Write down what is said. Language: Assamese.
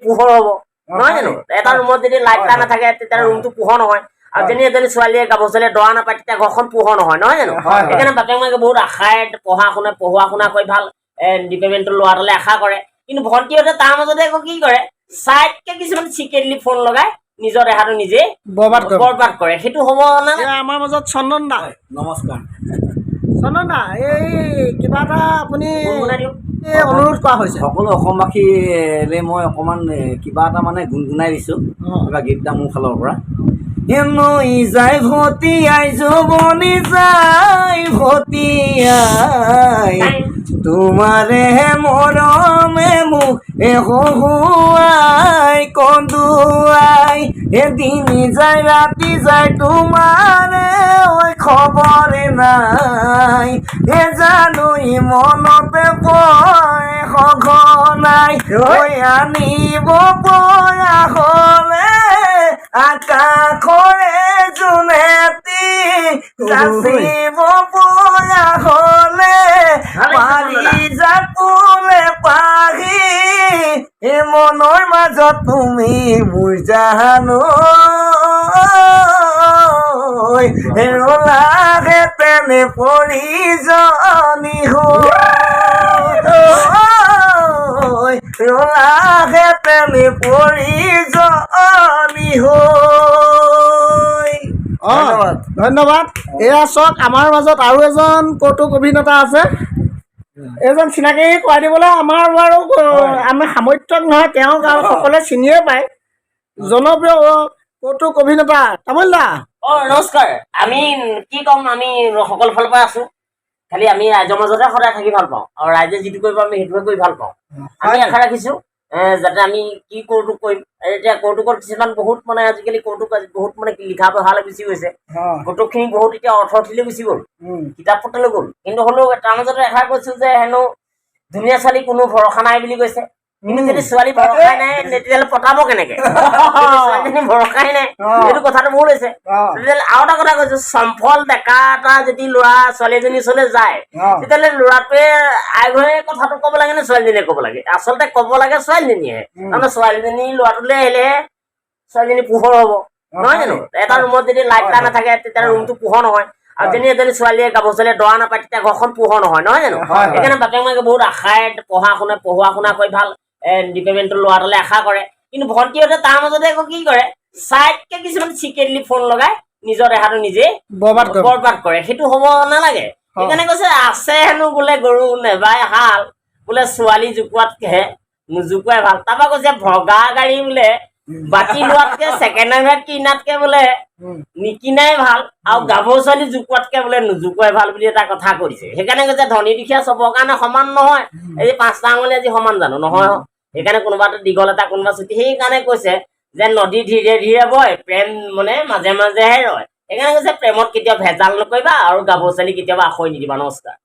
পোহৰ হ'ব নহয় জানো এটা ৰুমত যদি লাইট এটা নাথাকে তেতিয়া ৰুমটো পোহৰ নহয় আৰু যেনে এজনী ছোৱালীয়ে গাভৰু ছোৱালীয়ে দৰা নাপায় তেতিয়া ঘৰখন পোহৰ নহয় নহয় জানো সেইকাৰণে বাপেক মাকে বহুত আশাৰে পঢ়া শুনা কৰি ভাল ডিপাৰ্টমেণ্টৰ ল'ৰাটোলৈ আশা কৰে কিন্তু ভণ্টিহঁতে তাৰ মাজতে আকৌ কি কৰে চাইডকে কিছুমান চিক্ৰেটলি ফোন লগাই নিজৰ দেহাটো নিজে বৰবাদ কৰে সেইটো হ'ব না আমাৰ মাজত চন্দন দা নমস্কাৰ চন্দন দা এই কিবা এটা আপুনি অনুৰোধ কৰা হৈছে সকলো অসমবাসীলৈ মই অকণমান কিবা এটা মানে গুণগুণাই দিছোঁ কিবা গীত এটা মোৰ ফালৰ পৰা নৈ যায় ভতিয়াই যুৱনী যায় ভতিয়াই তোমাৰে মৰমে মোক হহুৱাই কন্দুৱাই এদিন যায় ৰাতি যায় তোমাৰে খবৰে নাই জানুই মনতে পৰে সঘনাই আনিব পৰা হ'লে আকাশৰে জোনেতি যাচিব পৰা হ'লে পাৰি জাপুলে পাহি মনৰ মাজত তুমি মোৰ জানো ৰলাহে তেনে পৰিজনী ৰলাহে তেনে পৰিজনী ধন্যবাদ এয়া চাওক আমাৰ মাজত আৰু এজন কৌতুক অভিনেতা আছে এজন চিনাকি কৰাই দিবলৈ আমাৰ বাৰু আমি সামৰ্থ্য নহয় তেওঁক আৰু সকলোৱে চিনিয়ে পায় জনপ্ৰিয় কৌতুক অভিনেতা তামোল দা নমস্কাৰ আমি কি ক'ম আমি সকলো ফালৰ পৰা আছো খালি আমি ৰাইজৰ মাজতে সদায় থাকি ভাল পাওঁ আৰু ৰাইজে যিটো কৰিব আমি সেইটোৱে কৰি ভাল পাওঁ আমি আশা ৰাখিছো যাতে আমি কি কৌতুক কৰিম এতিয়া কৌতুকৰ কিছুমান বহুত মানে আজিকালি কৌতুক বহুত মানে লিখা পঢ়ালৈ গুচি গৈছে কৌতুকখিনি বহুত এতিয়া অৰ্থৰ্থিলৈ গুচি গ'ল কিতাপ পত্ৰলৈ গ'ল কিন্তু হ'লেও তাৰ মাজতে এষাৰ কৈছো যে হেনো ধুনীয়া ছোৱালী কোনো ভৰসা নাই বুলি কৈছে কিন্তু যদি ছোৱালী ভৰসাই নাই তেতিয়াহ'লে পতাব কেনেকে ছোৱালীজনী ভৰসাই নাই সেইটো কথাটো মোৰ হৈছে তেতিয়াহ'লে আৰু এটা কথা কৈছো চম্ফল ডেকা এটা যদি ল'ৰা ছোৱালী এজনী ওচৰলৈ যায় তেতিয়াহ'লে ল'ৰাটোৱে আইঘৰে কথাটো ক'ব লাগে নে ছোৱালীজনীয়ে ক'ব লাগে আচলতে ক'ব লাগে ছোৱালীজনীয়ে তাৰমানে ছোৱালীজনী ল'ৰাটোলৈ আহিলেহে ছোৱালীজনী পোহৰ হ'ব নহয় জানো এটা ৰুমত যদি লাইট এটা নাথাকে তেতিয়া ৰুমটো পোহৰ নহয় আৰু যেনে এজনী ছোৱালীয়ে গাভৰু ছোৱালীয়ে দৰা নাপায় তেতিয়া ঘৰখন পোহৰ নহয় নহয় জানো সেইকাৰণে বাপেক মাকে বহুত আশাৰে পঢ়া শুনা কৰি ভাল ডিপাৰ্টমেণ্টৰ ল'ৰাটোলৈ আশা কৰে কিন্তু ভণ্টিহঁতে তাৰ মাজতে আকৌ কি কৰে চাইডকে কিছুমান চিক্ৰেটলি ফোন লগাই নিজৰ দেহাটো নিজে বৰবাদ কৰে সেইটো হ'ব নালাগে সেইকাৰণে কৈছে আছে হেনো বোলে গৰু নেবাই হাল বোলে ছোৱালী জোকোৱাতহে নোজোকোৱাই ভাল তাৰপৰা কৈছে ভগা গাড়ী বোলে বাকী লোৱাতকে ছেকেণ্ড হেণ্ড কিনাতকে বোলে নিকিনাই ভাল আৰু গাভৰু ছোৱালী জোকোৱাতকে বোলে নোজোকোৱাই ভাল বুলি এটা কথা কৰিছে সেইকাৰণে কৈছে ধনী দুখীয়া চবৰ কাৰণে সমান নহয় এই 5টা আঙুলি আজি সমান জানো নহয় সেইকাৰণে কোনোবা এটা দীঘল এটা কোনোবা চুটি সেইকাৰণে কৈছে যে নদী ধীৰে ধীৰে বয় প্ৰেম মানে মাজে মাজেহে ৰয় সেইকাৰণে কৈছে প্ৰেমত কেতিয়াও ভেজাল নকৰিবা আৰু গাভৰু ছোৱালী কেতিয়াবা আখৈ নিদিবা নমস্কাৰ